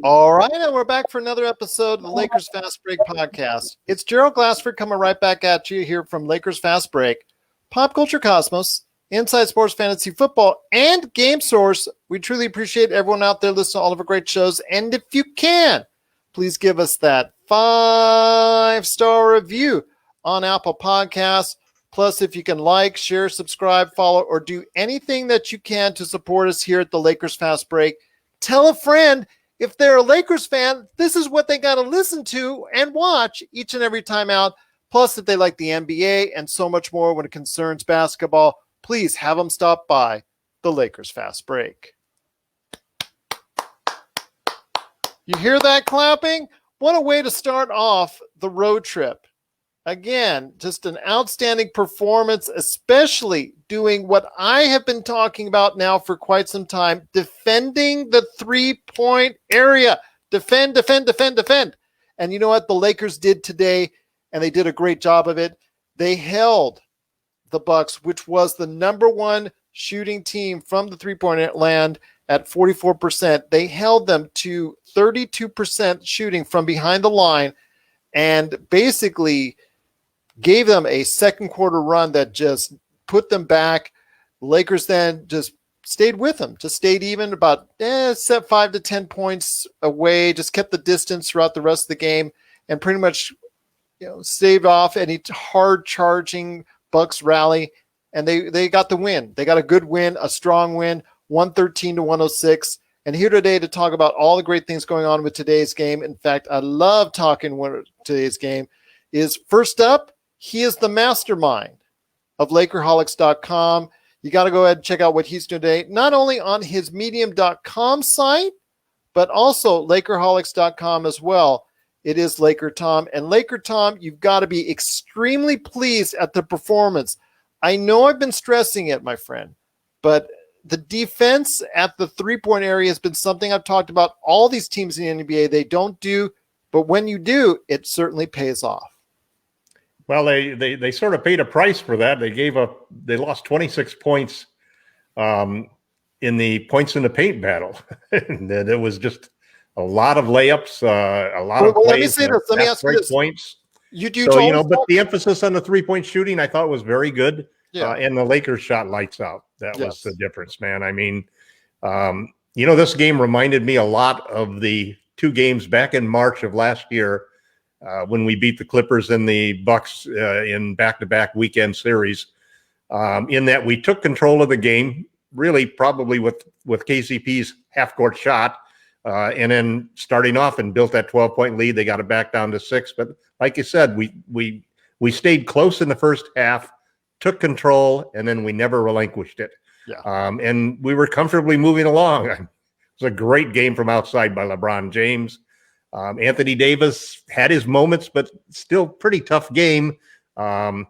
All right, and we're back for another episode of the Lakers Fast Break podcast. It's Gerald Glassford coming right back at you here from Lakers Fast Break, Pop Culture Cosmos, Inside Sports Fantasy Football, and Game Source. We truly appreciate everyone out there listening to all of our great shows. And if you can, please give us that 5-star review on Apple Podcasts. Plus, if you can like, share, subscribe, follow, or do anything that you can to support us here at the Lakers Fast Break, tell a friend. If they're a Lakers fan, this is what they got to listen to and watch each and every time out. Plus, if they like the NBA and so much more when it concerns basketball, please have them stop by the Lakers Fast Break. You hear that clapping? What a way to start off the road trip. Again, just an outstanding performance, especially doing what I have been talking about now for quite some time, defending the three-point area. Defend. And you know what the Lakers did today, and they did a great job of it. They held the Bucks, which was the number one shooting team from the three-point land at 44%. They held them to 32% shooting from behind the line and basically gave them a second quarter run that just put them back. Lakers then just stayed with them, just stayed even about set 5 to 10 points away, just kept the distance throughout the rest of the game and pretty much staved off any hard charging Bucks rally. And they got the win. They got a good win, a strong win, 113-106. And here today to talk about all the great things going on with today's game. In fact, I love talking with today's game. Is first up, he is the mastermind of LakerHolics.com. You got to go ahead and check out what he's doing today, not only on his Medium.com site, but also LakerHolics.com as well. It is LakerTom. And LakerTom, you've got to be extremely pleased at the performance. I know I've been stressing it, my friend, but the defense at the three-point area has been something I've talked about. All these teams in the NBA, they don't do, but when you do, it certainly pays off. Well, they sort of paid a price for that. They lost 26 points in the points in the paint battle. And it was just a lot of layups, a lot of plays. Let me say this. Let me ask you this. Points. You do, so, but the emphasis on the three-point shooting I thought was very good. Yeah. And the Lakers shot lights out. That was the difference, man. I mean, this game reminded me a lot of the two games back in March of last year when we beat the Clippers and the Bucks in back-to-back weekend series, in that we took control of the game, really probably with KCP's half-court shot, and then starting off and built that 12-point lead. They got it back down to 6. But like you said, we stayed close in the first half, took control, and then we never relinquished it. Yeah. And we were comfortably moving along. It was a great game from outside by LeBron James. Anthony Davis had his moments, but still pretty tough game. I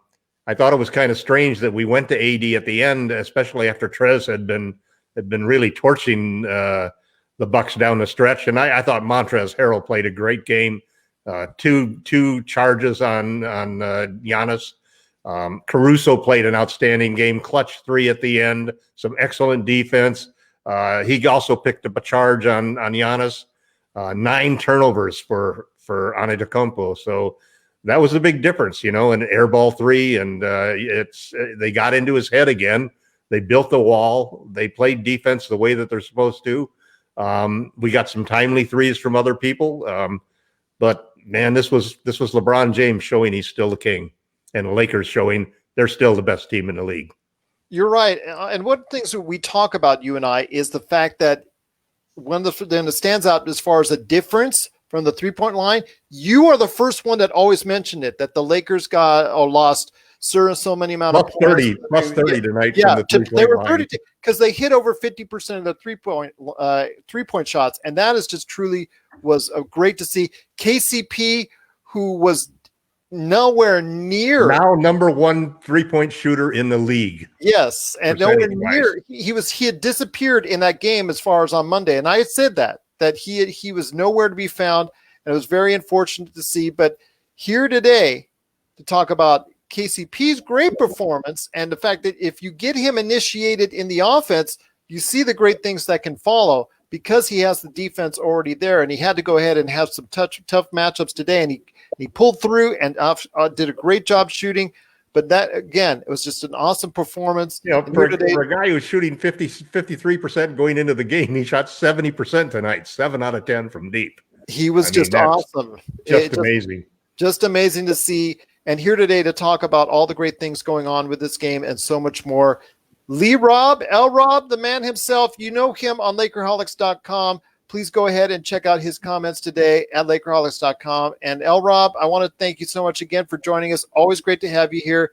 thought it was kind of strange that we went to AD at the end, especially after Trez had been really torching the Bucks down the stretch. And I thought Montrezl Harrell played a great game. Two charges on Giannis. Caruso played an outstanding game, clutch 3 at the end, some excellent defense. He also picked up a charge on Giannis. 9 turnovers for Antetokounmpo. So that was a big difference, an airball 3, and they got into his head again. They built the wall. They played defense the way that they're supposed to. We got some timely threes from other people. But man, this was LeBron James showing he's still the king, and the Lakers showing they're still the best team in the league. You're right. And one of the things that we talk about, you and I, is the fact that one of the that stands out as far as a difference from the three-point line, you are the first one that always mentioned it, that the Lakers lost so many amount of points. Plus 30 tonight. Yeah, they were 30 because they hit over 50% of the three-point shots, and that is just truly was great to see. KCP, who was nowhere near now number 1 3-point shooter in the league. Yes, and nowhere near. He had disappeared in that game as far as on Monday, and I had said that he was nowhere to be found, and it was very unfortunate to see. But here today to talk about KCP's great performance and the fact that if you get him initiated in the offense, you see the great things that can follow. because he has the defense already there, and he had to go ahead and have some tough matchups today, and he pulled through and did a great job shooting. But that, again, it was just an awesome performance. You know, for a guy who's shooting 53% going into the game, he shot 70% tonight, 7 out of 10 from deep. He was just awesome. Just amazing. Just amazing to see. And here today to talk about all the great things going on with this game and so much more, LRob, the man himself. You know him on Lakerholics.com. Please go ahead and check out his comments today at Lakerholics.com. And LRob, I want to thank you so much again for joining us. Always great to have you here.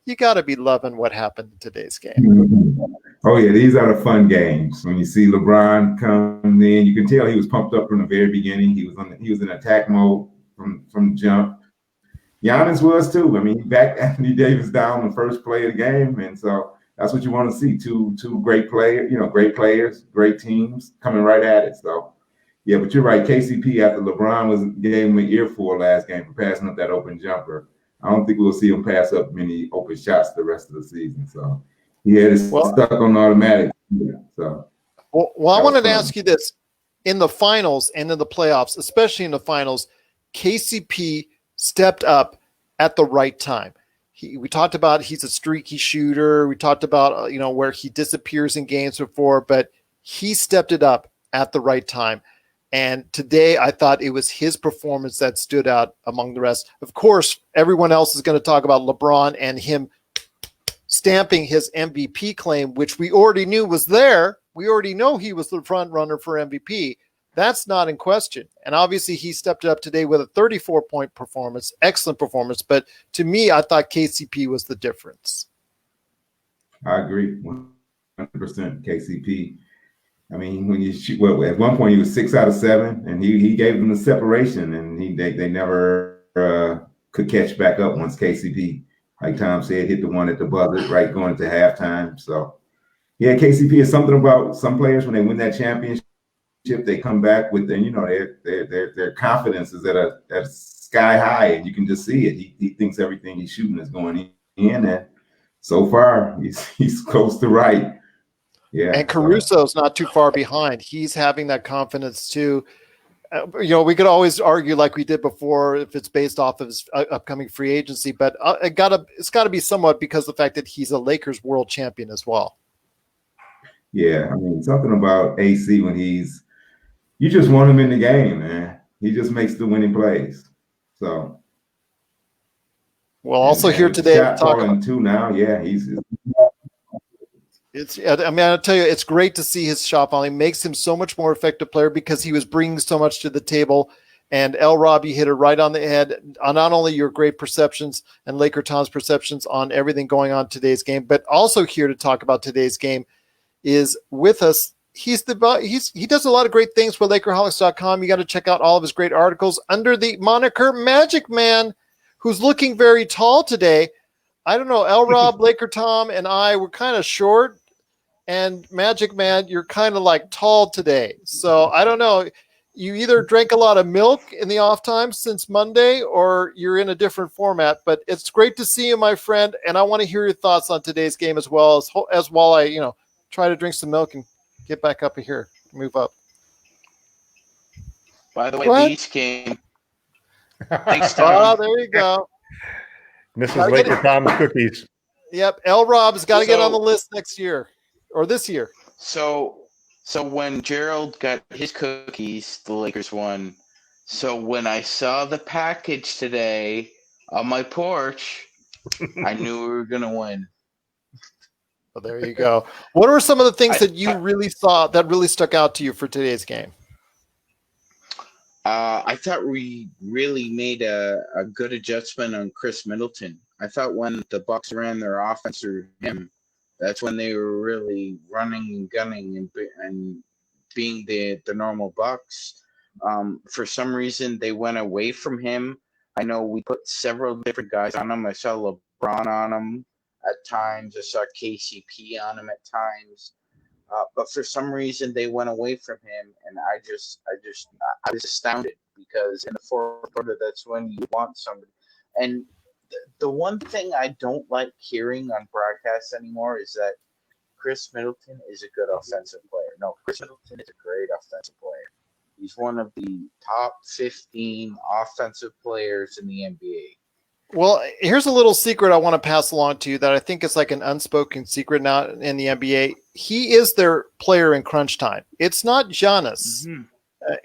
You got to be loving what happened in today's game. Mm-hmm. Oh, yeah, these are the fun games. When you see LeBron come in, you can tell he was pumped up from the very beginning. He was in attack mode from jump. Giannis was too. I mean, he backed Anthony Davis down the first play of the game, and so that's what you want to see. Two great players, great players, great teams coming right at it. So, yeah, but you're right. KCP, after LeBron gave him an earful last game for passing up that open jumper, I don't think we'll see him pass up many open shots the rest of the season. So he had it stuck on automatic. Yeah, so. Well, I wanted to ask you this. In the finals and in the playoffs, especially in the finals, KCP stepped up at the right time. We talked about he's a streaky shooter. We talked about, where he disappears in games before, but he stepped it up at the right time. And today I thought it was his performance that stood out among the rest. Of course, everyone else is going to talk about LeBron and him stamping his MVP claim, which we already knew was there. We already know he was the front runner for MVP. That's not in question. And obviously he stepped it up today with a 34-point performance, excellent performance. But to me, I thought KCP was the difference. I agree 100% KCP. I mean, when you shoot, at one point he was 6 out of 7, and he gave them the separation, and they never could catch back up once KCP, like Tom said, hit the one at the buzzer right going into halftime. So, yeah, KCP is something about some players when they win that championship, they come back with their confidence is at a sky high, and you can just see it. He thinks everything he's shooting is going in, and so far he's close to right. Yeah, and Caruso's not too far behind. He's having that confidence too. We could always argue like we did before if it's based off of his upcoming free agency, but it's got to be somewhat because of the fact that he's a Lakers world champion as well. Yeah, I mean, something about AC when you just want him in the game, man. He just makes the winning plays. So, well, also here today, talking too now. Yeah, I'll tell you, it's great to see his shot falling. Makes him so much more effective player because he was bringing so much to the table. And LRob, you hit it right on the head on not only your great perceptions and LakerTom's perceptions on everything going on today's game, but also here to talk about today's game is with us. He does a lot of great things for Lakerholics.com. You got to check out all of his great articles under the moniker MagicMan, who's looking very tall today. I don't know, LRob, LakerTom, and I were kind of short, and MagicMan, you're kind of like tall today. So I don't know. You either drank a lot of milk in the off time since Monday, or you're in a different format. But it's great to see you, my friend, and I want to hear your thoughts on today's game as well as while I try to drink some milk and get back up here, move up. By the way, the East game. Thanks, Tom. Oh, there you go. Mrs. LakerTom's cookies. Yep, LRob's got to get on the list next year or this year. So when Gerald got his cookies, the Lakers won. So when I saw the package today on my porch, I knew we were gonna win. Well, there you go. What were some of the things that you really saw that really stuck out to you for today's game? I thought we really made a good adjustment on Chris Middleton. I thought when the Bucks ran their offense through him, that's when they were really running and gunning and being the normal Bucks. For some reason, they went away from him. I know we put several different guys on him. I saw LeBron on him at times. I saw KCP on him at times. But for some reason, they went away from him, and I was astounded because in the fourth quarter, that's when you want somebody. And the one thing I don't like hearing on broadcasts anymore is that Chris Middleton is a good offensive player. No, Chris Middleton is a great offensive player. He's one of the top 15 offensive players in the NBA. Well, here's a little secret I want to pass along to you that I think is like an unspoken secret now in the NBA. He is their player in crunch time. It's not Giannis,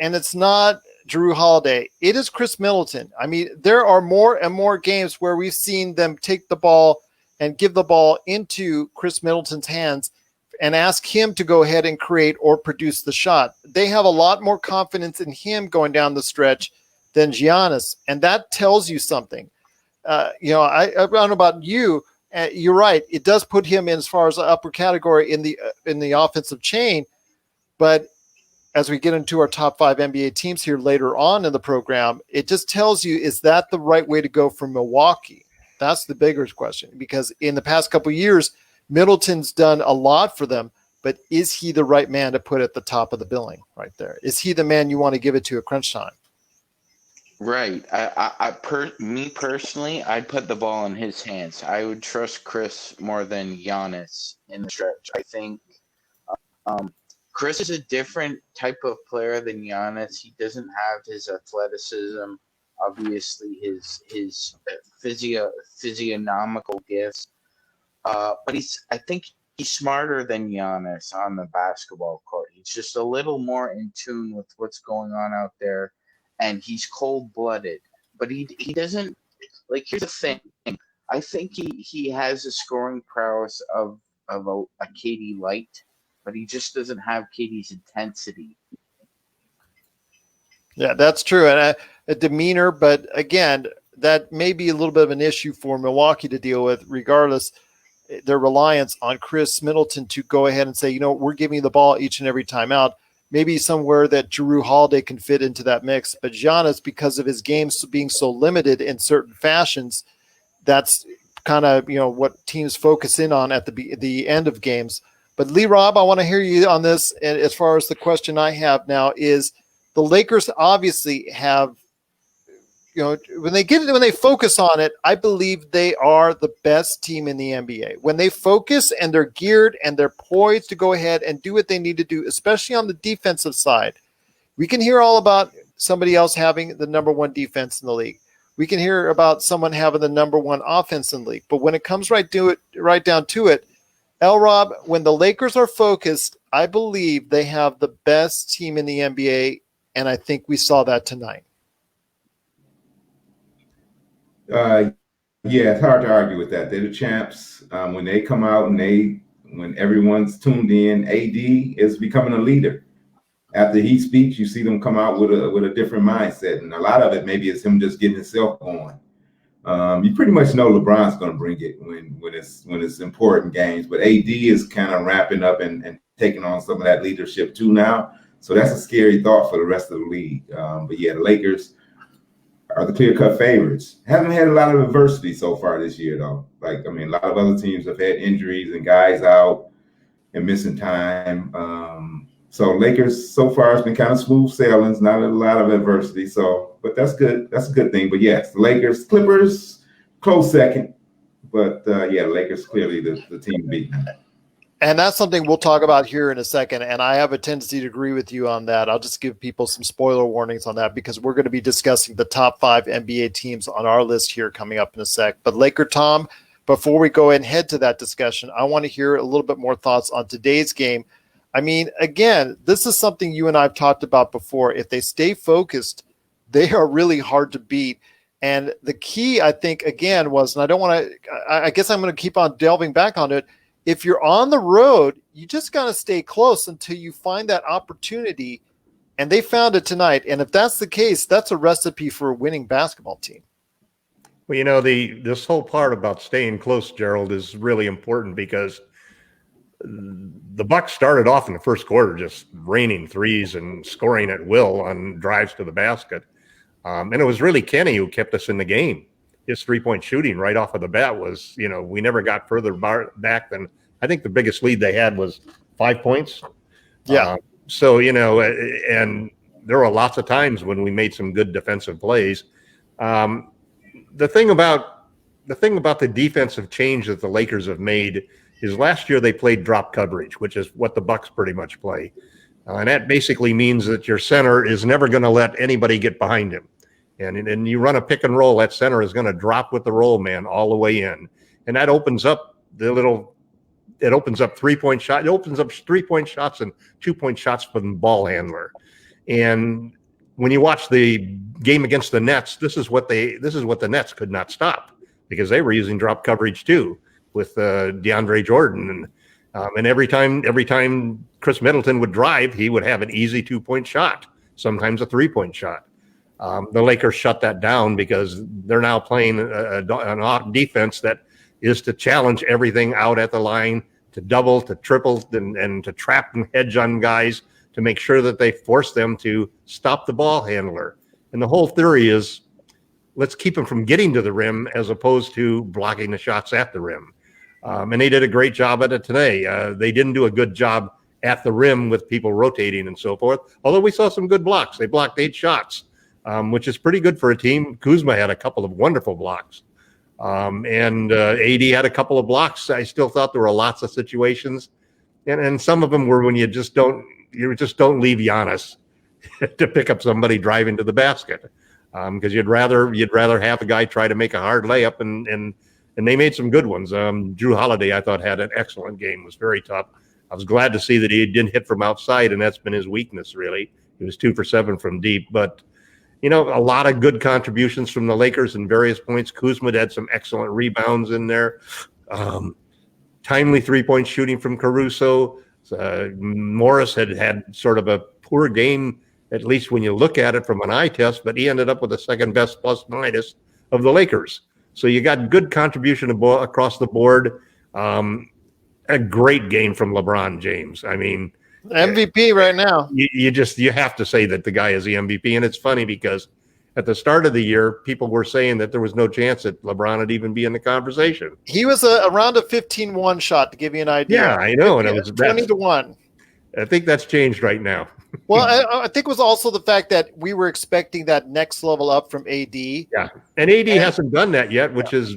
and it's not Drew Holiday. It is Chris Middleton. I mean, there are more and more games where we've seen them take the ball and give the ball into Chris Middleton's hands and ask him to go ahead and create or produce the shot. They have a lot more confidence in him going down the stretch than Giannis, and that tells you something. I don't know about you. You're right. It does put him in as far as the upper category in the offensive chain. But as we get into our top 5 NBA teams here later on in the program, it just tells you, is that the right way to go for Milwaukee? That's the bigger question, because in the past couple of years, Middleton's done a lot for them, but is he the right man to put at the top of the billing right there? Is he the man you want to give it to at crunch time? Right. Me personally, I'd put the ball in his hands. I would trust Chris more than Giannis in the stretch. I think Chris is a different type of player than Giannis. He doesn't have his athleticism, obviously his physiognomical gifts, but I think he's smarter than Giannis on the basketball court. He's just a little more in tune with what's going on out there. And he's cold-blooded, but he doesn't, like, here's the thing. I think he has a scoring prowess of a KD light, but he just doesn't have KD's intensity. Yeah, that's true. And a demeanor, but again, that may be a little bit of an issue for Milwaukee to deal with, regardless their reliance on Chris Middleton to go ahead and say, we're giving you the ball each and every time out. Maybe somewhere that Drew Holiday can fit into that mix. But Giannis, because of his game being so limited in certain fashions, that's kind of what teams focus in on at the end of games. But LeRob, I want to hear you on this. And as far as the question I have now is, the Lakers obviously have, when they focus on it, I believe they are the best team in the NBA. When they focus and they're geared and they're poised to go ahead and do what they need to do, especially on the defensive side. We can hear all about somebody else having the number 1 defense in the league. We can hear about someone having the number 1 offense in the league. But when it comes right down to it, LRob, when the Lakers are focused, I believe they have the best team in the NBA, and I think we saw that tonight. Yeah, it's hard to argue with that. They're the champs. When they come out and when everyone's tuned in, AD is becoming a leader. After he speaks, you see them come out with a different mindset, and a lot of it maybe is him just getting himself going. You pretty much know LeBron's going to bring it when it's important games, but AD is kind of wrapping up and taking on some of that leadership too now. So that's a scary thought for the rest of the league. But yeah, the Lakers are the clear-cut favorites. Haven't had a lot of adversity so far this year, though. A lot of other teams have had injuries and guys out and missing time. So Lakers so far has been kind of smooth sailing, not a lot of adversity. So, but that's good. That's a good thing. But yes, the Lakers, Clippers, close second. But the Lakers clearly the team beating. And that's something we'll talk about here in a second. And I have a tendency to agree with you on that. I'll just give people some spoiler warnings on that, because we're going to be discussing the top 5 NBA teams on our list here coming up in a sec. But LakerTom, before we go and head to that discussion, I want to hear a little bit more thoughts on today's game. I mean, again, this is something you and I have talked about before. If they stay focused, they are really hard to beat. And the key, I think, again, was, and I guess I'm going to keep on delving back on it. If you're on the road, you just got to stay close until you find that opportunity. And they found it tonight. And if that's the case, that's a recipe for a winning basketball team. Well, this whole part about staying close, Gerald, is really important, because the Bucks started off in the first quarter just raining threes and scoring at will on drives to the basket. And it was really Kenny who kept us in the game. His three-point shooting right off of the bat was, we never got further back than, I think the biggest lead they had was 5 points. Yeah. So, and there were lots of times when we made some good defensive plays. The thing about the defensive change that the Lakers have made is last year they played drop coverage, which is what the Bucks pretty much play. And that basically means that your center is never going to let anybody get behind him. And you run a pick and roll, that center is going to drop with the roll man all the way in. And that opens up it opens up 3-point shot. It opens up 3-point shots and 2-point shots from the ball handler. And when you watch the game against the Nets, this is what the Nets could not stop, because they were using drop coverage too with DeAndre Jordan. And every time Chris Middleton would drive, he would have an easy 2-point shot, sometimes a 3-point shot. The Lakers shut that down because they're now playing an off defense that is to challenge everything out at the line, to double, to triple, and to trap and hedge on guys to make sure that they force them to stop the ball handler. And the whole theory is, let's keep them from getting to the rim as opposed to blocking the shots at the rim. And they did a great job at it today. They didn't do a good job at the rim with people rotating and so forth, although we saw some good blocks. They blocked 8 shots, which is pretty good for a team. Kuzma had a couple of wonderful blocks. And AD had a couple of blocks. I still thought there were lots of situations. And some of them were when you just don't leave Giannis to pick up somebody driving to the basket. Because you'd rather have a guy try to make a hard layup, and they made some good ones. Drew Holiday, I thought, had an excellent game. Was very tough. I was glad to see that he didn't hit from outside, and that's been his weakness, really. He was 2 for 7 from deep. But, a lot of good contributions from the Lakers in various points. Kuzma had some excellent rebounds in there. Timely 3-point shooting from Caruso. Morris had sort of a poor game, at least when you look at it from an eye test, but he ended up with the second best plus minus of the Lakers. So you got good contribution across the board. A great game from LeBron James. I mean, MVP right now. You have to say that the guy is the MVP. And it's funny because at the start of the year, people were saying that there was no chance that LeBron would even be in the conversation. He was around a 15-1 shot, to give you an idea. Yeah, I know. And it was 20-1. I think that's changed right now. Well, I think it was also the fact that we were expecting that next level up from AD. Yeah, and AD hasn't done that yet, which is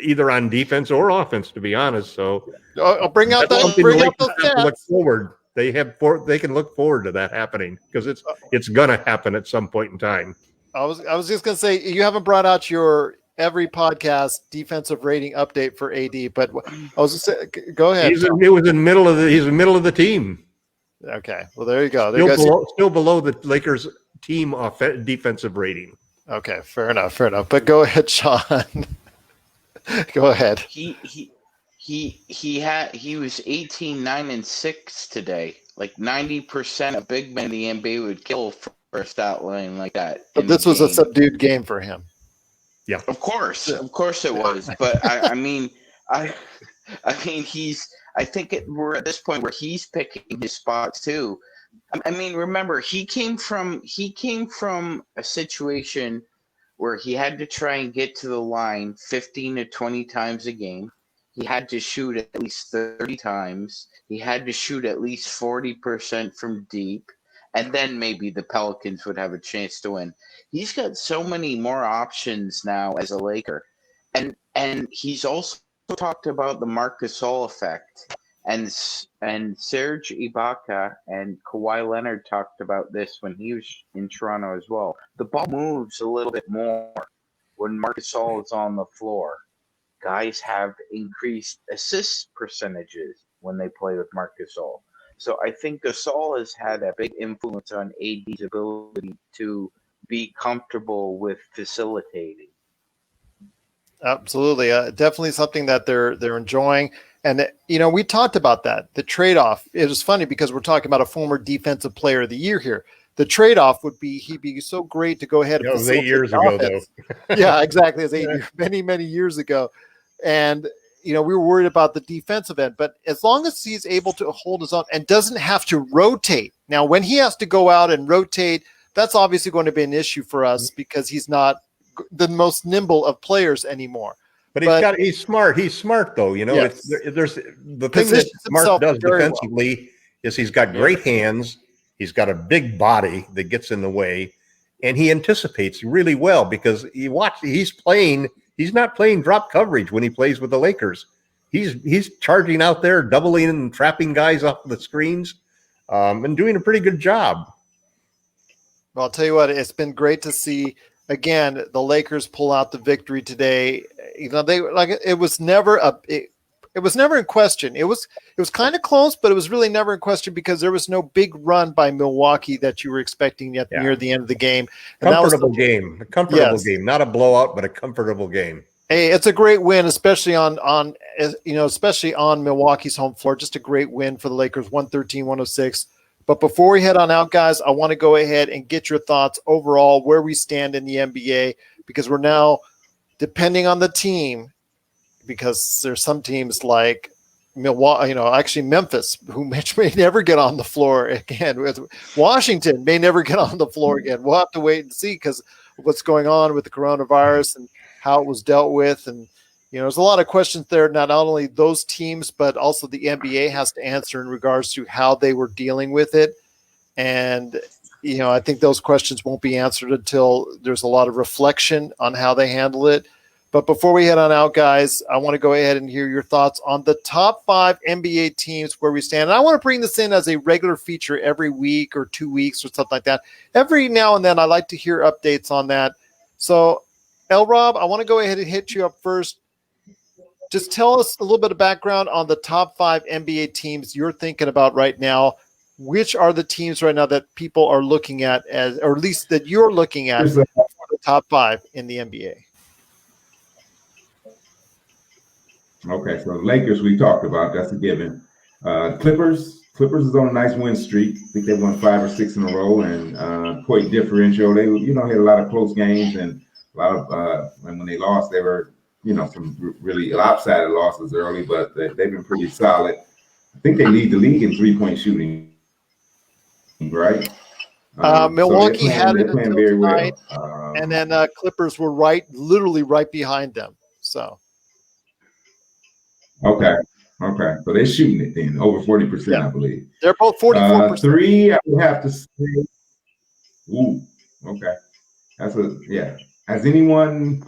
either on defense or offense, to be honest. So I'll bring out those stats. look forward. They can look forward to that happening because it's gonna happen at some point in time. I was just gonna say, you haven't brought out your every podcast defensive rating update for AD, but I was just go ahead. He's in the middle of the team. Okay, well there you go. Still below the Lakers team defensive rating. Okay, fair enough. But go ahead, Sean. Go ahead. He was 18, 9, and 6 today. Like 90% of big men in the NBA would kill for a stat line like that. But this was a subdued game for him. Yeah, of course it was. But I mean, I think we're at this point where he's picking his spots too. I mean, remember he came from a situation where he had to try and get to the line 15 to 20 times a game. He had to shoot at least 30 times. He had to shoot at least 40% from deep. And then maybe the Pelicans would have a chance to win. He's got so many more options now as a Laker. And he's also talked about the Marc Gasol effect. And Serge Ibaka and Kawhi Leonard talked about this when he was in Toronto as well. The ball moves a little bit more when Marc Gasol is on the floor. Guys have increased assist percentages when they play with Marc Gasol. So I think Gasol has had a big influence on AD's ability to be comfortable with facilitating. Absolutely. Definitely something that they're enjoying. And, we talked about that. The trade-off, it was funny because we're talking about a former defensive player of the year here. The trade-off would be he'd be so great to go ahead and facilitate 8 years ago, though. Yeah, exactly. It was many, many years ago. And, we were worried about the defensive end. But as long as he's able to hold his own and doesn't have to rotate. Now, when he has to go out and rotate, that's obviously going to be an issue for us because he's not the most nimble of players anymore. But he's smart. He's smart, though. Yes. There's the thing that Marc does defensively is he's got great hands. He's got a big body that gets in the way, and he anticipates really well because he's not playing drop coverage when he plays with the Lakers. he's charging out there, doubling and trapping guys off the screens, and doing a pretty good job. Well, I'll tell you what, it's been great to see again the Lakers pull out the victory today. You know, it was never in question. It was kind of close, but it was really never in question because there was no big run by Milwaukee that you were expecting yet near the end of the game. And comfortable game, not a blowout, but a comfortable game. Hey, it's a great win, especially on Milwaukee's home floor. Just a great win for the Lakers, 113-106. But before we head on out, guys, I want to go ahead and get your thoughts overall where we stand in the NBA, because we're now, depending on the team, because there's some teams like Milwaukee, actually Memphis, who may never get on the floor again. Washington may never get on the floor again. We'll have to wait and see because of what's going on with the coronavirus and how it was dealt with. And, there's a lot of questions there, not only those teams, but also the NBA has to answer in regards to how they were dealing with it. And, I think those questions won't be answered until there's a lot of reflection on how they handle it. But before we head on out, guys, I want to go ahead and hear your thoughts on the top 5 NBA teams where we stand. And I want to bring this in as a regular feature every week or 2 weeks or something like that. Every now and then, I like to hear updates on that. So, LRob, I want to go ahead and hit you up first. Just tell us a little bit of background on the top 5 NBA teams you're thinking about right now. Which are the teams right now that people are looking at or at least that you're looking at for the top 5 in the NBA? Okay, so Lakers we talked about, that's a given. Clippers is on a nice win streak. I think they won 5 or 6 in a row, and point differential. They had a lot of close games, and a lot of when they lost, they were some really lopsided losses early, but they've been pretty solid. I think they lead the league in 3-point shooting, right? Milwaukee had it until very tonight, well. And then Clippers were literally right behind them. So. Okay. So they're shooting it then, over 40%, I believe. They're both 44%. 3, I would have to say. Ooh, okay. Has anyone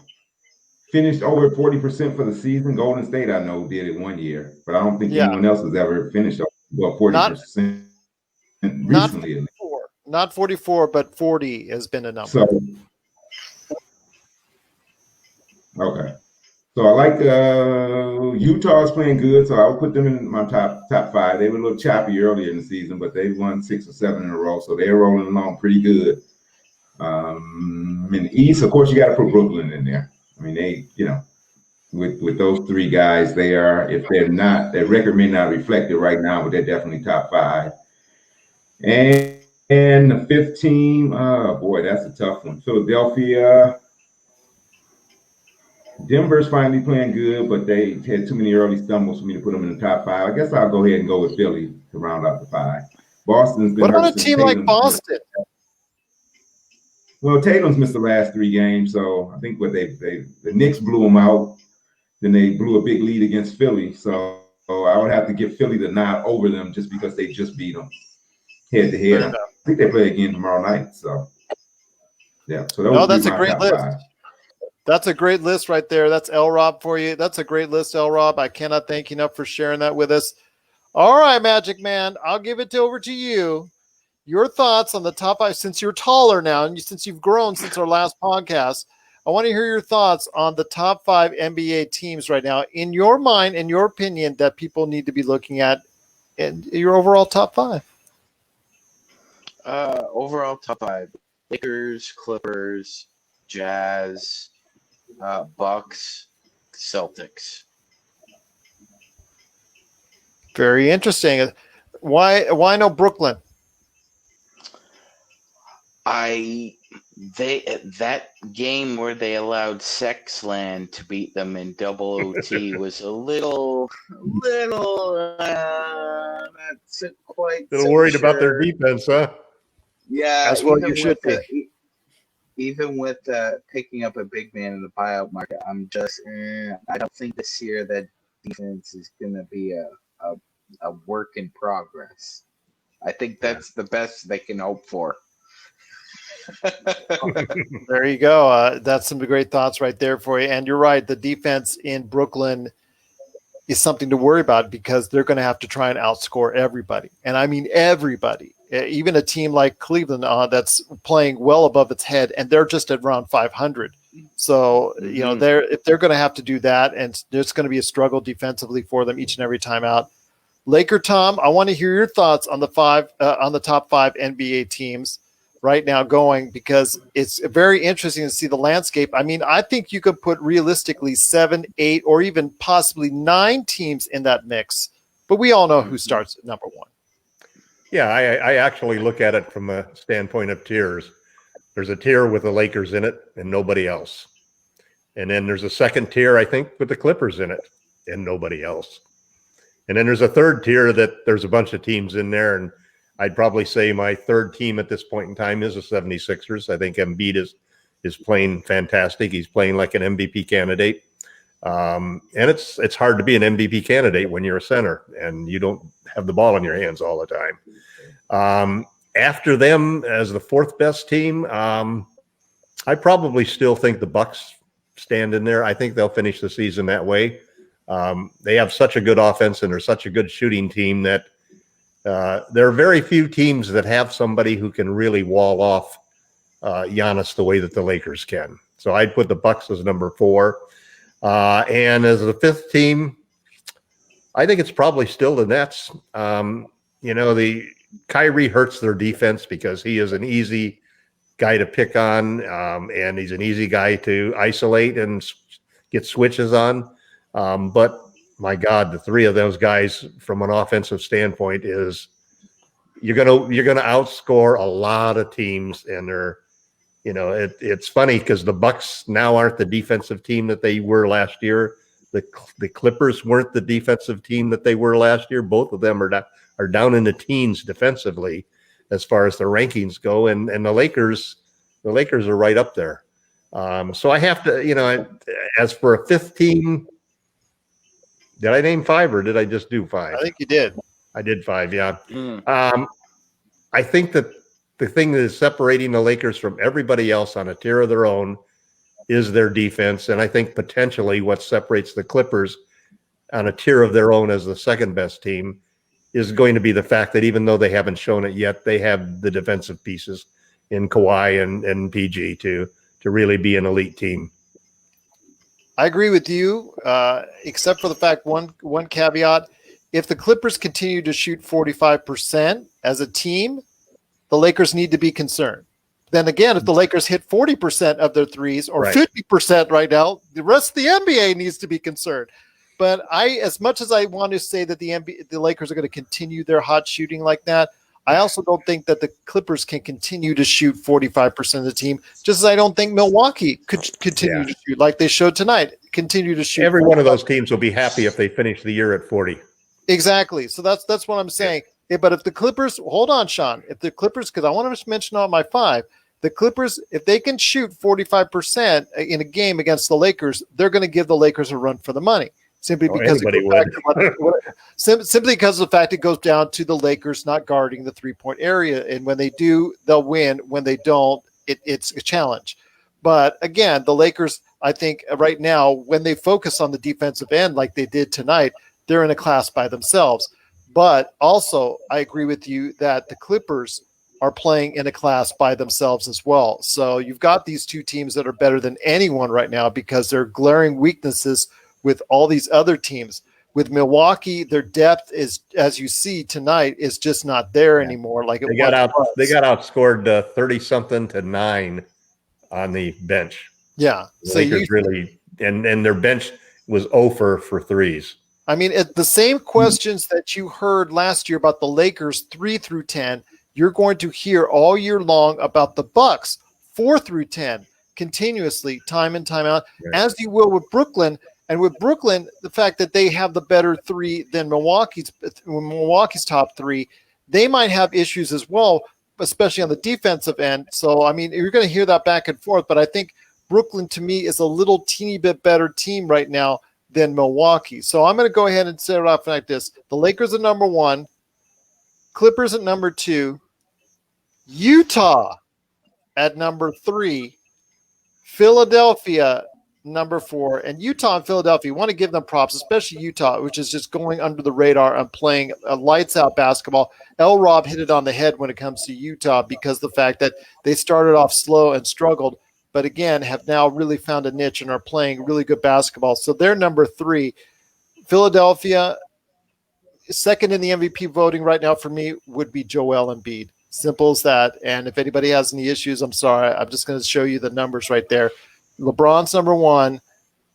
finished over 40% for the season? Golden State, I know, did it one year, but I don't think anyone else has ever finished over 40% recently. Not 44, but 40 has been a number. So, okay. So I like Utah's playing good, so I'll put them in my top 5. They were a little choppy earlier in the season, but they won 6 or 7 in a row, so they're rolling along pretty good. In the East, of course, you got to put Brooklyn in there. I mean, they, with those 3 guys, they are, if they're not, their record may not reflect it right now, but they're definitely top 5. And the 5th team, oh boy, that's a tough one. Philadelphia. Denver's finally playing good, but they had too many early stumbles for me to put them in the top 5. I guess I'll go ahead and go with Philly to round out the 5. Boston's been. What about a team like Boston? Well, Tatum's missed the last 3 games, so I think the Knicks blew them out. Then they blew a big lead against Philly, so I would have to give Philly the nod over them just because they just beat them head to head. I think they play again tomorrow night. So yeah, so that's a great list. 5. That's a great list right there. That's LRob for you. That's a great list, LRob. I cannot thank you enough for sharing that with us. All right, Magic Man, I'll give it over to you. Your thoughts on the top 5, since you're taller now and since you've grown since our last podcast. I want to hear your thoughts on the top 5 NBA teams right now, in your mind, in your opinion, that people need to be looking at, and your overall top 5. Overall top 5: Lakers, Clippers, Jazz, Bucks, Celtics. Very interesting. Why no Brooklyn? That game where they allowed Sexland to beat them in double OT was a little not quite. A little worried about their defense, huh? Yeah, that's what you should be. Even with picking up a big man in the buyout market, I'm just I don't think this year that defense is going to be a work in progress. I think that's the best they can hope for. There you go. That's some great thoughts right there for you. And you're right. The defense in Brooklyn is something to worry about because they're going to have to try and outscore everybody. And I mean everybody, even a team like Cleveland that's playing well above its head, and they're just at around 500. So, if they're going to have to do that, and there's going to be a struggle defensively for them each and every time out. LakerTom, I want to hear your thoughts on the top 5 NBA teams right now going, because it's very interesting to see the landscape. I mean, I think you could put realistically 7, 8, or even possibly 9 teams in that mix, but we all know who starts at number 1. Yeah, I actually look at it from a standpoint of tiers. There's a tier with the Lakers in it and nobody else. And then there's a second tier, I think, with the Clippers in it and nobody else. And then there's a third tier that there's a bunch of teams in there, and I'd probably say my third team at this point in time is the 76ers. I think Embiid is playing fantastic. He's playing like an MVP candidate. And it's hard to be an MVP candidate when you're a center and you don't have the ball in your hands all the time. After them, as the fourth best team, I probably still think the Bucks stand in there. I think they'll finish the season that way. They have such a good offense and they're such a good shooting team that there are very few teams that have somebody who can really wall off Giannis the way that the Lakers can. So I'd put the Bucks as number 4. And as the fifth team, I think it's probably still the Nets. The Kyrie hurts their defense because he is an easy guy to pick on, and he's an easy guy to isolate and get switches on. But my God, the three of those guys from an offensive standpoint is you're gonna outscore a lot of teams, and they're it's funny because the Bucks now aren't the defensive team that they were last year. The Clippers weren't the defensive team that they were last year. Both of them are down in the teens defensively as far as the rankings go, and the Lakers are right up there. So I have to, as for a fifth team, did I name 5 or did I just do 5? I think you did. I did 5, yeah. I think that the thing that is separating the Lakers from everybody else on a tier of their own is their defense. And I think potentially what separates the Clippers on a tier of their own as the second best team is going to be the fact that even though they haven't shown it yet, they have the defensive pieces in Kawhi and PG to really be an elite team. I agree with you, except for the fact one caveat. If the Clippers continue to shoot 45% as a team, the Lakers need to be concerned. Then again, if the Lakers hit 40% of their threes or 50% right now, the rest of the NBA needs to be concerned. But as much as I want to say that the Lakers are going to continue their hot shooting like that, I also don't think that the Clippers can continue to shoot 45% of the team, just as I don't think Milwaukee could continue to shoot like they showed tonight, continue to shoot. Every one of those teams will be happy if they finish the year at 40. Exactly. So that's what I'm saying. Yeah, but if the Clippers, hold on, Sean, if the Clippers, because I want to mention on my 5, the Clippers, if they can shoot 45% in a game against the Lakers, they're going to give the Lakers a run for the money. Simply because simply because of the fact it goes down to the Lakers not guarding the 3-point area, and when they do, they'll win. When they don't, it's a challenge. But again, the Lakers, I think right now, when they focus on the defensive end like they did tonight, they're in a class by themselves. But also, I agree with you that the Clippers are playing in a class by themselves as well. So you've got these two teams that are better than anyone right now because they're glaring weaknesses with all these other teams. With Milwaukee, their depth is, as you see tonight, is just not there anymore. Like they got outscored 30-something to 9 on the bench. Yeah, the Lakers really, and their bench was 0 for threes. I mean, the same questions that you heard last year about the Lakers 3 through 10, you're going to hear all year long about the Bucks 4 through 10 continuously, time and time out, as you will with Brooklyn. And with Brooklyn, the fact that they have the better 3 than Milwaukee's top 3, they might have issues as well, especially on the defensive end. So, I mean, you're going to hear that back and forth. But I think Brooklyn, to me, is a little teeny bit better team right now than Milwaukee. So I'm going to go ahead and set it off like this. The Lakers at number 1, Clippers at number 2, Utah at number 3, Philadelphia number 4, and Utah and Philadelphia, you want to give them props, especially Utah, which is just going under the radar and playing a lights-out basketball. LRob hit it on the head when it comes to Utah because of the fact that they started off slow and struggled, but again, have now really found a niche and are playing really good basketball. So they're number 3. Philadelphia, second in the MVP voting right now for me would be Joel Embiid. Simple as that. And if anybody has any issues, I'm sorry. I'm just going to show you the numbers right there. LeBron's number 1,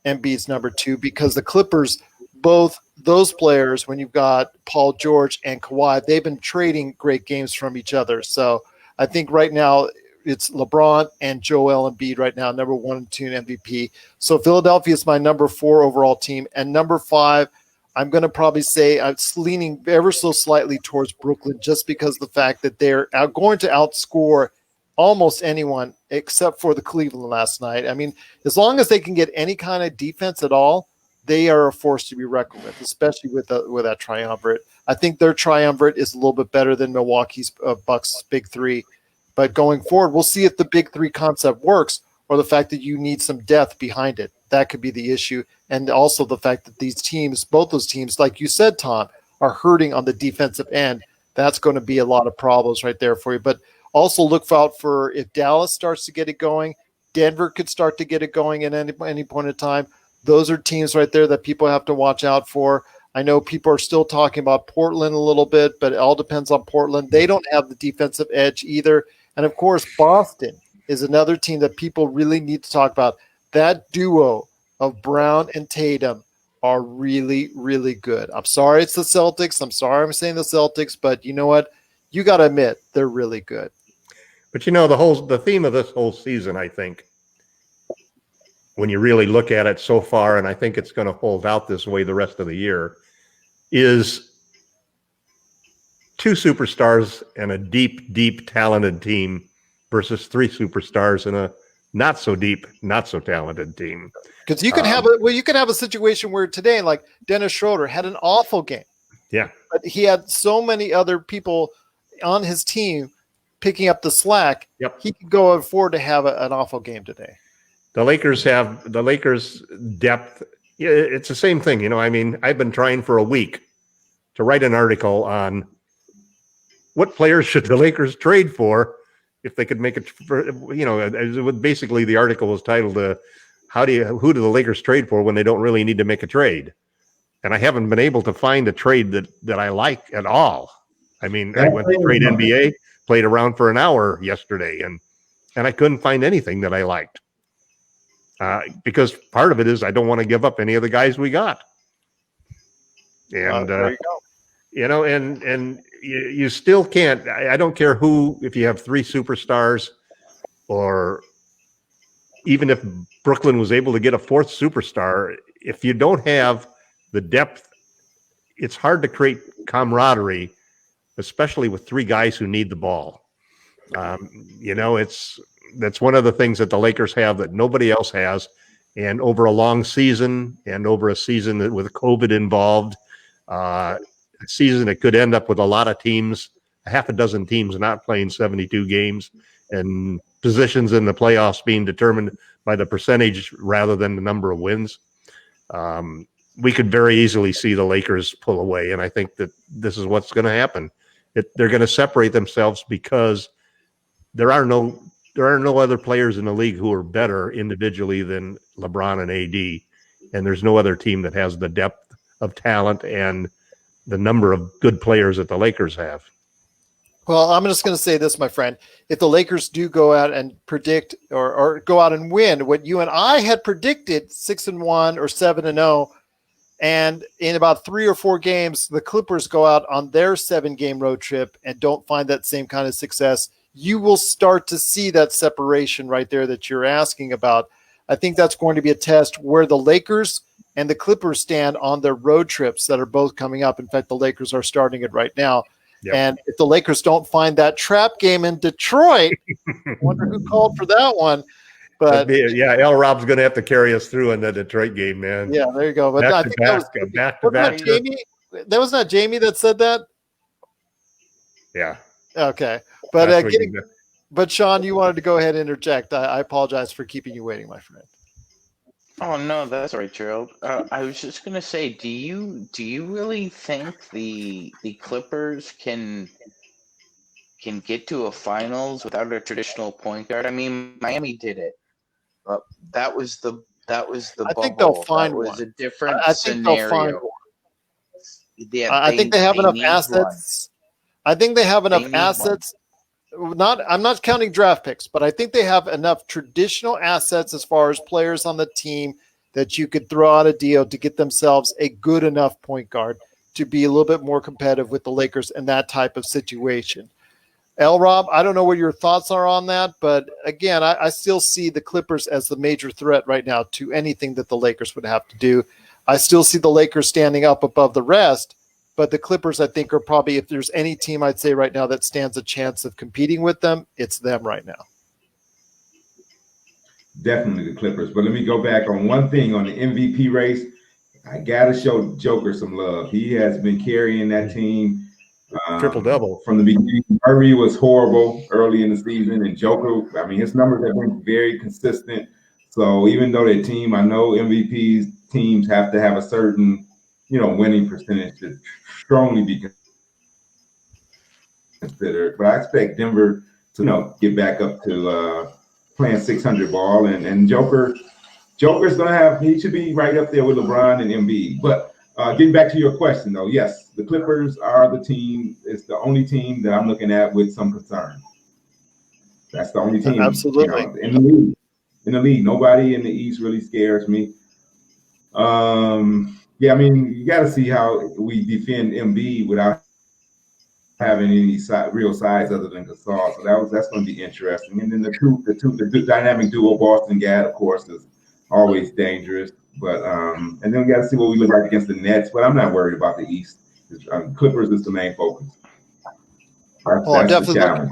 Embiid's number 2, because the Clippers, both those players, when you've got Paul George and Kawhi, they've been trading great games from each other. So I think right now it's LeBron and Joel Embiid right now, number 1 and 2 in MVP. So Philadelphia is my number 4 overall team. And number 5, I'm going to probably say I'm leaning ever so slightly towards Brooklyn just because of the fact that they're going to outscore almost anyone except for the Cleveland last night. I mean, as long as they can get any kind of defense at all, they are a force to be reckoned with, especially with that triumvirate. I think their triumvirate is a little bit better than Milwaukee's Bucks big 3. But going forward, we'll see if the big 3 concept works or the fact that you need some depth behind it. That could be the issue. And also the fact that these teams, both those teams, like you said, Tom, are hurting on the defensive end. That's going to be a lot of problems right there for you. But also look out for if Dallas starts to get it going, Denver could start to get it going at any point in time. Those are teams right there that people have to watch out for. I know people are still talking about Portland a little bit, but it all depends on Portland. They don't have the defensive edge either. And, of course, Boston is another team that people really need to talk about. That duo of Brown and Tatum are really, really good. I'm sorry it's the Celtics. I'm sorry I'm saying the Celtics, but you know what? You got to admit they're really good. But, the theme of this whole season, I think, when you really look at it so far, and I think it's going to hold out this way the rest of the year, is 2 superstars and a deep, deep talented team versus 3 superstars and a not so deep, not so talented team. Because you can have a situation where today, like Dennis Schroeder had an awful game. Yeah. But he had so many other people on his team picking up the slack. Yep. He could go forward to have an awful game today. The Lakers depth. Yeah, it's the same thing. I've been trying for a week to write an article on what players should the Lakers trade for if they could make it. Basically the article was titled "Who do the Lakers trade for when they don't really need to make a trade?" And I haven't been able to find a trade that I like at all. I went to Trade NBA, played around for an hour yesterday, and I couldn't find anything that I liked. Because part of it is I don't want to give up any of the guys we got. And there you go. and you still can't. I don't care if you have 3 superstars, or even if Brooklyn was able to get a 4th superstar, if you don't have the depth, it's hard to create camaraderie, especially with 3 guys who need the ball. That's one of the things that the Lakers have that nobody else has. And over a long season and over a season that with COVID involved, a season that could end up with a lot of teams, a half a dozen teams not playing 72 games, and positions in the playoffs being determined by the percentage rather than the number of wins. We could very easily see the Lakers pull away. And I think that this is what's going to happen. They're going to separate themselves because there are no other players in the league who are better individually than LeBron and AD. And there's no other team that has the depth of talent and the number of good players that the Lakers have. Well, I'm just going to say this, my friend. If the Lakers do go out and predict or go out and win what you and I had predicted, 6-1 or 7-0, and in about 3 or 4 games, the Clippers go out on their 7-game road trip and don't find that same kind of success, you will start to see that separation right there that you're asking about. I think that's going to be a test where the Lakers and the Clippers stand on their road trips that are both coming up. In fact, the Lakers are starting it right now. Yep. And if the Lakers don't find that trap game in Detroit, I wonder who called for that one. But LRob's going to have to carry us through in the Detroit game, man. Yeah, there you go. But I think back to back. That was not Jamie that said that. Yeah. Okay, but Sean, you wanted to go ahead and interject. I apologize for keeping you waiting, my friend. Oh no, that's all right, Gerald. I was just gonna say, do you really think the Clippers can get to a finals without a traditional point guard? I mean, Miami did it, but that was the I think they'll bubble. That find was one. a different I think they'll find scenario. one. Yeah, I think they they have they enough need one. assets. I think they have enough They need one. assets. I'm not counting draft picks, but I think they have enough traditional assets as far as players on the team that you could throw out a deal to get themselves a good enough point guard to be a little bit more competitive with the Lakers in that type of situation. LRob, I don't know what your thoughts are on that, but again, I still see the Clippers as the major threat right now to anything that the Lakers would have to do. I still see the Lakers standing up above the rest, but the Clippers, I think, are probably, if there's any team I'd say right now that stands a chance of competing with them, it's them right now. Definitely the Clippers. But let me go back on one thing on the MVP race. I gotta show Joker some love. He has been carrying that team Triple double. from the beginning. Murray was horrible early in the season, and Joker, I mean, his numbers have been very consistent. So even though that team, I know MVPs teams have to have a certain, winning percentage to strongly be considered. But I expect Denver to, get back up to playing 600 ball, and Joker's gonna he should be right up there with LeBron and Embiid. But getting back to your question, though, yes, the Clippers are the team. It's the only team that I'm looking at with some concern. That's the only team, Absolutely. in the league. In the league, nobody in the East really scares me. Yeah, I mean, you got to see how we defend Embiid without having any real size other than Gasol. So that's going to be interesting. And then the dynamic duo Boston Gad, of course, is always dangerous. But and then we got to see what we look like against the Nets. But I'm not worried about the East. Clippers is the main focus. That's the challenge.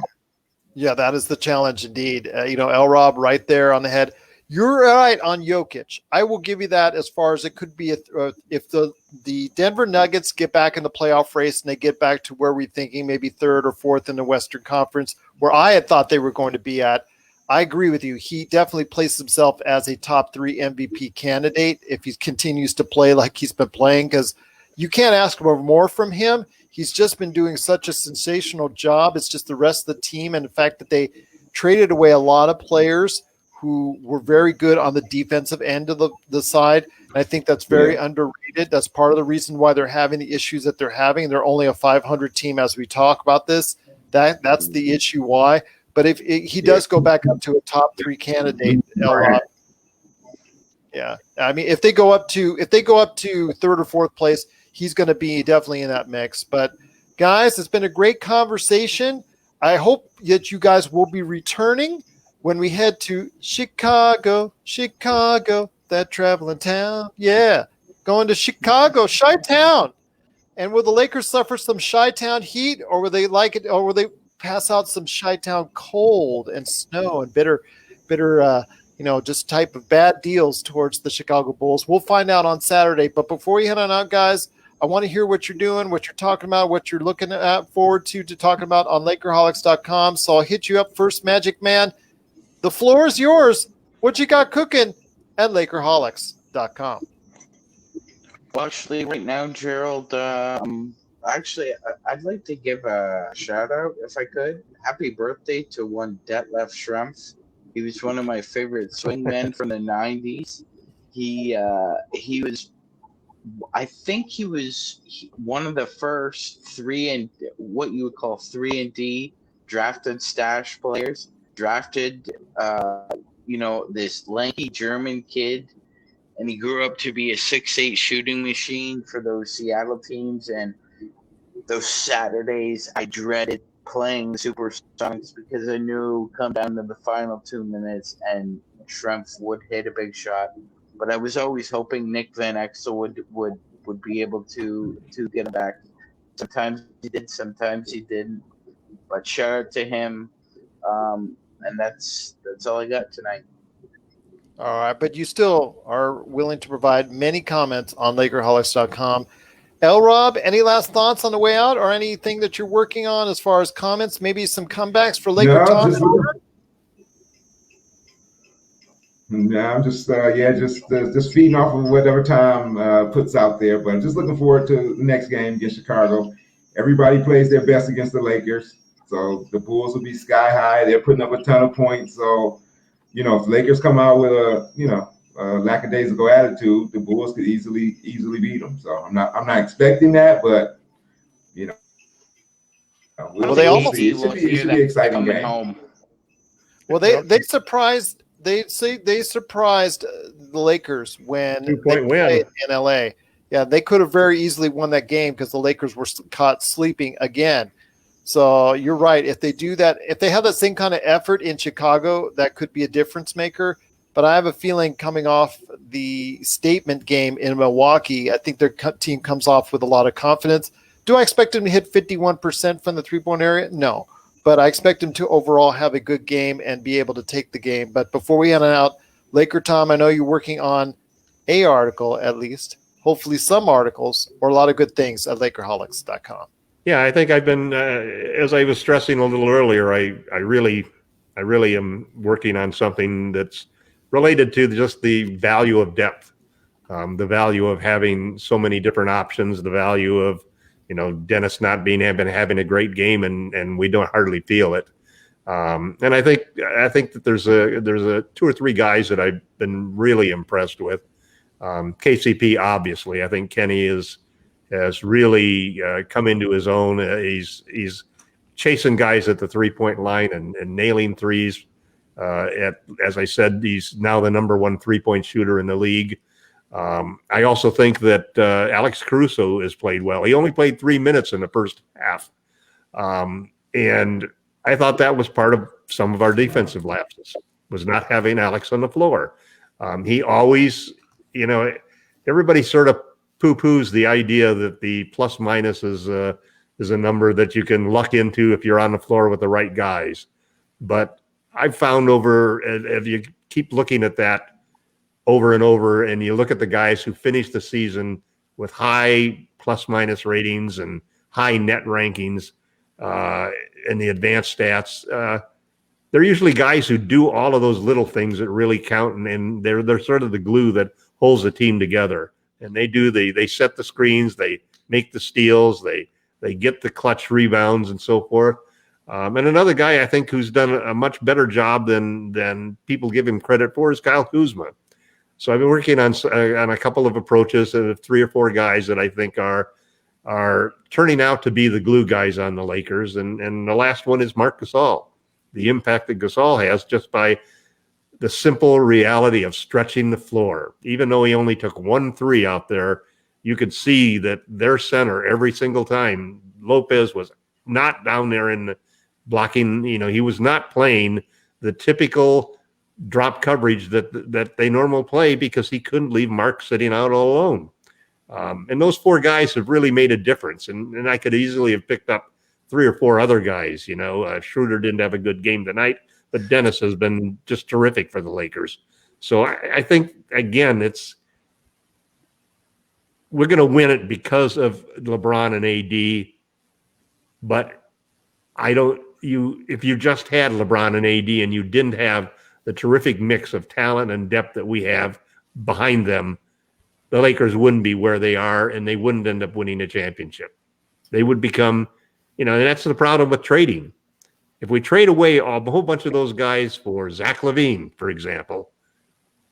Yeah, that is the challenge indeed. LRob right there on the head. You're right on Jokic. I will give you that as far as it could be if the Denver Nuggets get back in the playoff race and they get back to where we're thinking maybe third or fourth in the Western Conference, where I had thought they were going to be at. I agree with you. He definitely places himself as a top 3 MVP candidate if he continues to play like he's been playing, because you can't ask for more from him. He's just been doing such a sensational job. It's just the rest of the team and the fact that they traded away a lot of players who were very good on the defensive end of the side. And I think that's very underrated. That's part of the reason why they're having the issues that they're having. They're only a 500 team as we talk about this. That's the issue why. But if he does go back up to a top 3 candidate, yeah. I mean, if they go up to third or fourth place, he's going to be definitely in that mix. But guys, it's been a great conversation. I hope that you guys will be returning when we head to Chicago, that traveling town. Yeah, going to Chicago, Chi-Town. And will the Lakers suffer some Chi-Town heat, or will they like it, or will they pass out some Chi-Town cold and snow and bitter, just type of bad deals towards the Chicago Bulls? We'll find out on Saturday. But before you head on out, guys, I want to hear what you're doing, what you're talking about, what you're looking forward to talking about on Lakerholics.com. So I'll hit you up first, MagicMan. The floor is yours. What you got cooking at Lakerholics.com? Well, actually, right now, Gerald, actually, I'd like to give a shout out, if I could. Happy birthday to one Detlef Schrempf. He was one of my favorite swingmen from the 90s. He was, I think he was one of the first what you would call 3-and-D drafted stash players. Drafted, this lanky German kid, and he grew up to be a 6'8" shooting machine for those Seattle teams. And those Saturdays, I dreaded playing the Supersonics because I knew come down to the final 2 minutes and Schrempf would hit a big shot. But I was always hoping Nick Van Exel would be able to get him back. Sometimes he did, sometimes he didn't. But shout out to him. And that's all I got tonight. All right, but you still are willing to provide many comments on Lakerholics.com. LRob, any last thoughts on the way out, or anything that you're working on as far as comments? Maybe some comebacks for LakerTom? No, I'm just just feeding off of whatever Tom puts out there. But I'm just looking forward to the next game against Chicago. Everybody plays their best against the Lakers, so the Bulls will be sky high. They're putting up a ton of points. So, if the Lakers come out with a lackadaisical attitude, the Bulls could easily beat them. So I'm not expecting that, but you know, Well, they we'll almost see. It should be an exciting coming game. home. Well, they surprised they surprised the Lakers when they 2-point win played in LA. Yeah, they could have very easily won that game because the Lakers were caught sleeping again. So you're right. If they do that, if they have that same kind of effort in Chicago, that could be a difference maker. But I have a feeling coming off the statement game in Milwaukee, I think their team comes off with a lot of confidence. Do I expect them to hit 51% from the three-point area? No. But I expect him to overall have a good game and be able to take the game. But before we end out, LakerTom, I know you're working on a article at least, hopefully some articles or a lot of good things at LakerHolics.com. Yeah, I think I've been, as I was stressing a little earlier, I really am working on something that's related to just the value of depth, the value of having so many different options, the value of Dennis not having a great game and we don't hardly feel it. And I think that there's a 2 or 3 guys that I've been really impressed with. KCP, obviously, I think Kenny has really come into his own. He's chasing guys at the 3-point line and nailing threes. As I said, he's now the number 1 3-point shooter in the league. I also think that Alex Caruso has played well. He only played 3 minutes in the first half. And I thought that was part of some of our defensive lapses, was not having Alex on the floor. He always, everybody sort of poo-poos the idea that the plus minus is a number that you can luck into if you're on the floor with the right guys. But I've found if you keep looking at that over and over, and you look at the guys who finished the season with high plus minus ratings and high net rankings in the advanced stats, they're usually guys who do all of those little things that really count, and they're sort of the glue that holds the team together. And they set the screens, they make the steals, they get the clutch rebounds and so forth. And another guy I think who's done a much better job than people give him credit for is Kyle Kuzma. So I've been working on a couple of approaches, 3 or 4 guys that I think are turning out to be the glue guys on the Lakers. And the last one is Marc Gasol. The impact that Gasol has just by the simple reality of stretching the floor. Even though he only took 1 3 out there, you could see that their center every single time, Lopez was not down there in the blocking. He was not playing the typical drop coverage that they normally play because he couldn't leave Mark sitting out all alone. And those 4 guys have really made a difference. And I could easily have picked up 3 or 4 other guys. Schroeder didn't have a good game tonight, but Dennis has been just terrific for the Lakers. So I think, again, we're going to win it because of LeBron and AD. But if you just had LeBron and AD and you didn't have the terrific mix of talent and depth that we have behind them, the Lakers wouldn't be where they are, and they wouldn't end up winning a championship. They would become, and that's the problem with trading. If we trade away a whole bunch of those guys for Zach LaVine, for example,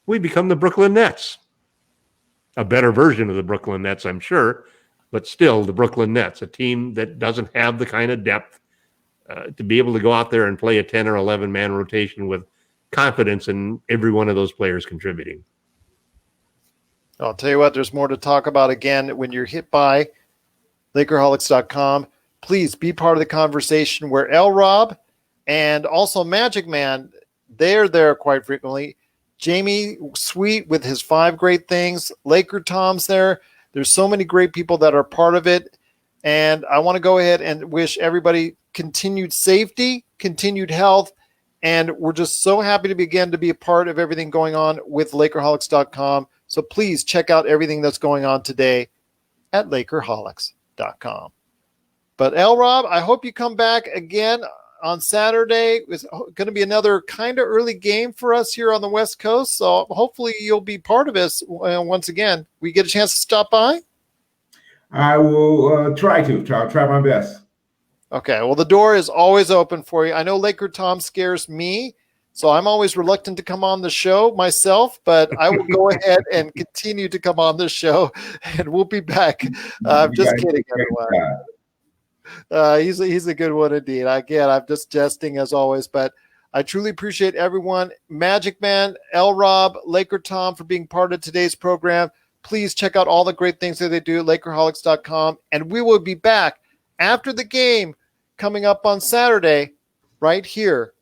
we become the Brooklyn Nets. A better version of the Brooklyn Nets, I'm sure, but still the Brooklyn Nets, a team that doesn't have the kind of depth to be able to go out there and play a 10 or 11 man rotation with confidence in every one of those players contributing. I'll tell you what, there's more to talk about again when you're hit by LakerHolics.com. Please be part of the conversation where LRob and also MagicMan, they're there quite frequently. Jamie Sweet with his 5 great things. LakerTom's there. There's so many great people that are part of it. And I want to go ahead and wish everybody continued safety, continued health. And we're just so happy to be a part of everything going on with LakerHolics.com. So please check out everything that's going on today at LakerHolics.com. But LRob, I hope you come back again. on Saturday. It's going to be another kind of early game for us here on the West Coast. So hopefully you'll be part of us once again. We get a chance to stop by? I will try my best. Okay, well, the door is always open for you. I know LakerTom scares me, so I'm always reluctant to come on the show myself, but I will go ahead and continue to come on the show, and we'll be back. I'm just kidding, everyone. He's a good one indeed. Again, I'm just jesting as always, but I truly appreciate everyone. MagicMan, LRob, LakerTom for being part of today's program. Please check out all the great things that they do at Lakerholics.com, and we will be back after the game coming up on Saturday right here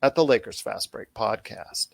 at the Lakers Fast Break Podcast.